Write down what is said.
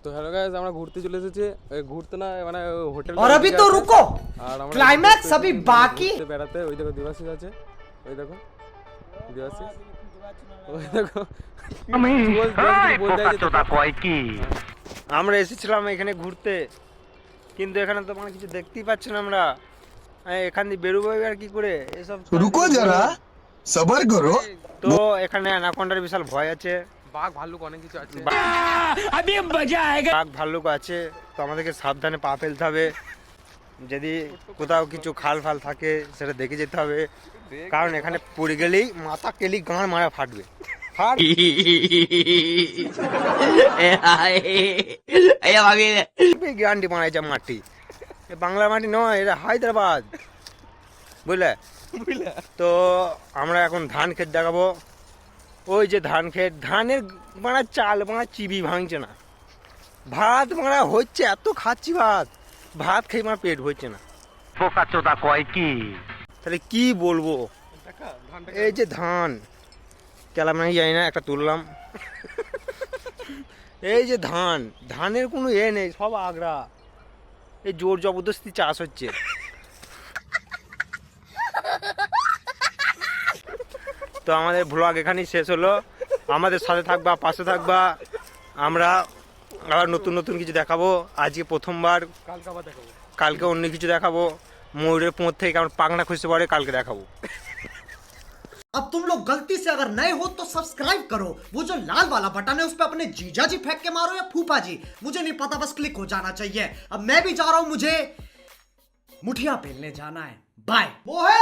তো hello guys, আমরা ঘুরতে চলে এসেছি। ঘুরতে না মানে হোটেল। और अभी तो रुको, क्लाइमैक्स अभी बाकी। বেড়াতে ওই দেখো দিবাশিস আছে, ওই দেখো দিবাশিস, ওই দেখো আমি বলতে কয় কি আমরা এসেছিলাম এখানে ঘুরতে, কিন্তু এখানে তো মানে কিছু দেখতেই পাচ্ছি না আমরা। এখান দিয়ে বেরোবো আর কি করে এসব? रुको जरा सबर करो। তো এখানে অ্যানাকন্ডার বিশাল ভয় আছে, বাঘ ভাল্লুক অনেক কিছু আছে। বাঘ ভাল্লুক আছে, তো আমাদেরকে সাবধানে পা ফেলতে হবে। যদি কোথাও কিছু খাল ফাল থাকে সেটা দেখে যেতে হবে, কারণ এখানে পড়ে গেলেই মাথা কেলি গাঁড় মারা ফাটবে। গ্যারান্টি বানাইছে মাটি, বাংলার মাটি নয়, এটা হায়দ্রাবাদ, বুঝলে? তো আমরা এখন ধান ক্ষেত দেখাবো। ওই যে ধান ক্ষেত, ধানের মারা চাল মারা চিবি ভাঙছে না, ভাত মারা হচ্ছে, এত খাচ্ছি ভাত, ভাত খেয়ে আমার পেট ভরছে না। তাহলে কি বলবো? এই যে ধান কেলাম নাই জানি না, একটা তুললাম। এই যে ধান, ধানের কোনো নেই, সব আগড়া, এই জোর জবরদস্তি চাষ হচ্ছে। তো আমাদের ভ্লগ এখানেই শেষ হলো। আমাদের সাথে থাকবা, পাশে থাকবা, আমরা আবার নতুন নতুন কিছু দেখাবো। আজকে প্রথমবার, কালকে অন্য কিছু দেখাবো। ময়ূরের পোঁত থেকে কেমন পাখনা খুঁজতে পারে কালকে দেখাবো। अब तुम लोग गलती से अगर नए हो तो सब्सक्राइब करो, वो जो लाल वाला बटन है उस पे अपने जीजा जी फेंक के मारो या फूफा जी, मुझे नहीं पता, बस क्लिक हो जाना चाहिए। अब मैं भी जा रहा हूं, मुझे मुठिया पेलने जाना है। बाय। वो है